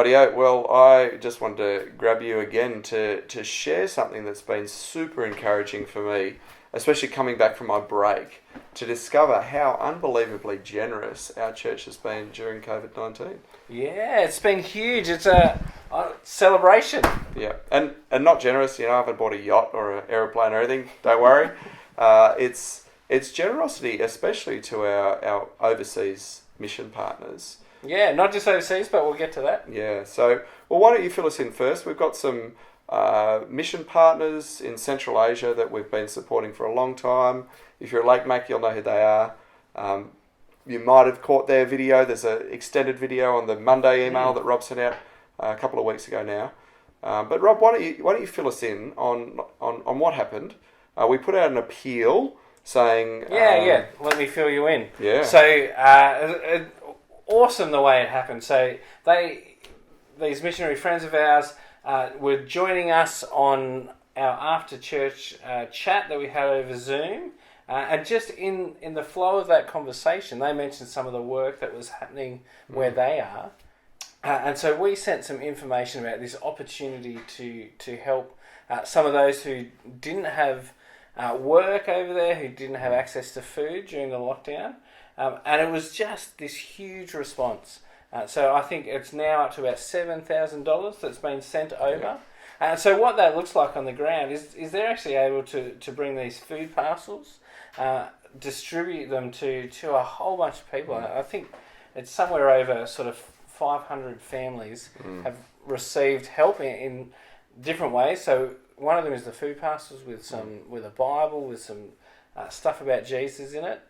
Rightio. Well, I just wanted to grab you again to share something that's been super encouraging for me, especially coming back from my break, to discover how unbelievably generous our church has been during COVID-19. Yeah, it's been huge. It's a celebration. Yeah, and not generous, I haven't bought a yacht or an aeroplane or anything, don't worry. It's generosity, especially to our overseas mission partners. Yeah, not just overseas, but we'll get to that. Yeah, so, why don't you fill us in first? We've got some mission partners in Central Asia that we've been supporting for a long time. If you're a Lake Mac, you'll know who they are. You might have caught their video. There's an extended video on the Monday email that Rob sent out a couple of weeks ago now. But Rob, why don't you fill us in on what happened? We put out an appeal saying... let me fill you in. Yeah. So, awesome the way it happened. So these missionary friends of ours were joining us on our after church chat that we had over Zoom, and just in the flow of that conversation, they mentioned some of the work that was happening where they are, and so we sent some information about this opportunity to help some of those who didn't have work over there, who didn't have access to food during the lockdown. And it was just this huge response. So I think it's now up to about $7,000 that's been sent over. And so what that looks like on the ground is they're actually able to bring these food parcels, distribute them to a whole bunch of people. I think it's somewhere over sort of 500 families have received help in different ways. So one of them is the food parcels with a Bible, with some stuff about Jesus in it.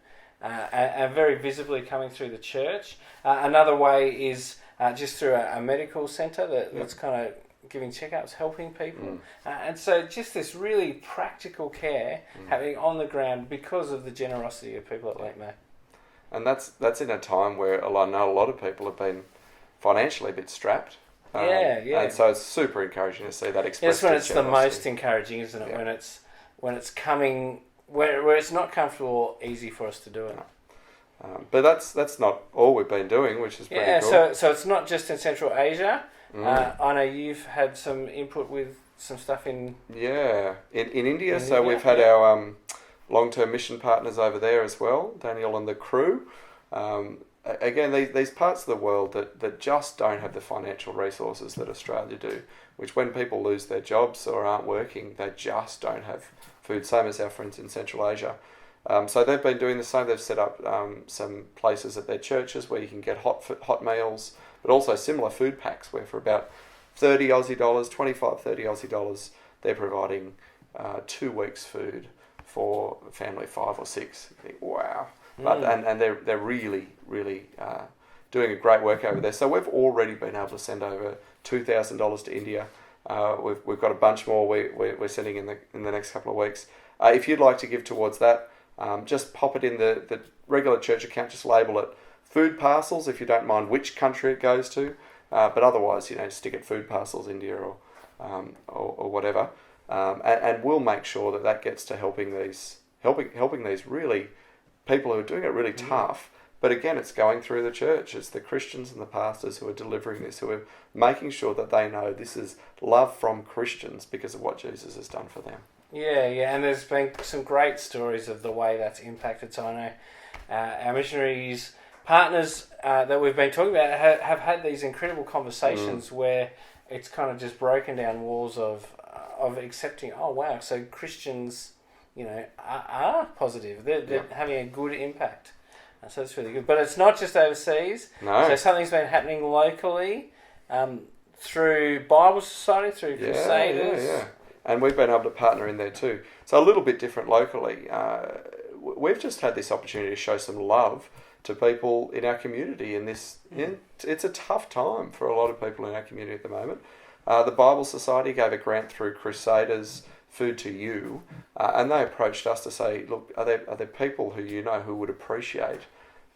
And very visibly coming through the church. Another way is just through a medical centre that's kind of giving checkups, helping people. And so just this really practical care happening on the ground because of the generosity of people at Lake Mac. And that's in a time where I know a lot of people have been financially a bit strapped. And so it's super encouraging to see that expressed. That's when it's the most encouraging, isn't it? Yeah. When it's coming... Where it's not comfortable or easy for us to do it. But that's not all we've been doing, which is pretty cool. Yeah, so it's not just in Central Asia. I know you've had some input with some stuff in... Yeah, in India. So we've had our long-term mission partners over there as well, Daniel and the crew. Again, these parts of the world that just don't have the financial resources that Australia do, which when people lose their jobs or aren't working, they just don't have food, same as our friends in Central Asia. So they've been doing the same. They've set up some places at their churches where you can get hot meals, but also similar food packs where for about 30 Aussie dollars, 25, 30 Aussie dollars, they're providing 2 weeks food for a family of 5 or 6. You think, wow. But, and they're really, really doing a great work over there. So we've already been able to send over $2,000 to India. We've got a bunch more we're sending in the next couple of weeks. If you'd like to give towards that, just pop it in the regular church account. Just label it food parcels if you don't mind which country it goes to. But otherwise, stick it food parcels India or whatever. And we'll make sure that gets to helping these really people who are doing it really tough. But again, it's going through the church. It's the Christians and the pastors who are delivering this, who are making sure that they know this is love from Christians because of what Jesus has done for them. Yeah, and there's been some great stories of the way that's impacted. So I know our missionaries, partners that we've been talking about have had these incredible conversations where it's kind of just broken down walls of accepting, oh wow, so Christians, are positive. They're having a good impact. So it's really good. But it's not just overseas. No. So something's been happening locally through Bible Society, through Crusaders. Yeah. And we've been able to partner in there too. So a little bit different locally. We've just had this opportunity to show some love to people in our community. It's a tough time for a lot of people in our community at the moment. The Bible Society gave a grant through Crusaders Food to You, and they approached us to say, look, are there people who would appreciate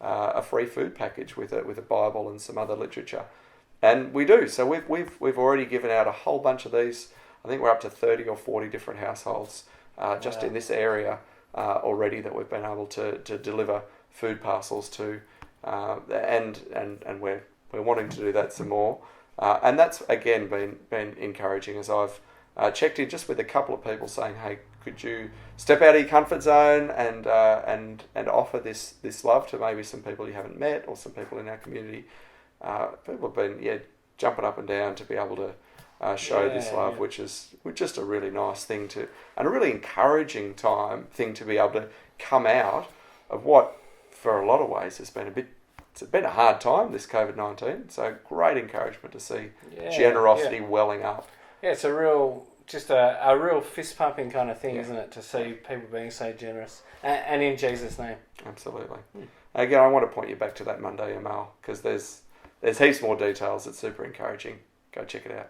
a free food package with a Bible and some other literature? And we do. So we've already given out a whole bunch of these. I think we're up to 30 or 40 different households just in this area already that we've been able to deliver food parcels to, and we're wanting to do that some more. And that's again been encouraging as I've checked in just with a couple of people saying, hey, could you step out of your comfort zone and offer this love to maybe some people you haven't met or some people in our community. People have been jumping up and down to be able to show this love, which is just a really nice thing and a really encouraging thing to be able to come out of what for a lot of ways has been it's been a hard time, this COVID-19. So great encouragement to see generosity welling up. Yeah, it's a real fist pumping kind of thing, isn't it? To see people being so generous and in Jesus' name. Absolutely. Again, I want to point you back to that Monday email because there's heaps more details. It's super encouraging. Go check it out.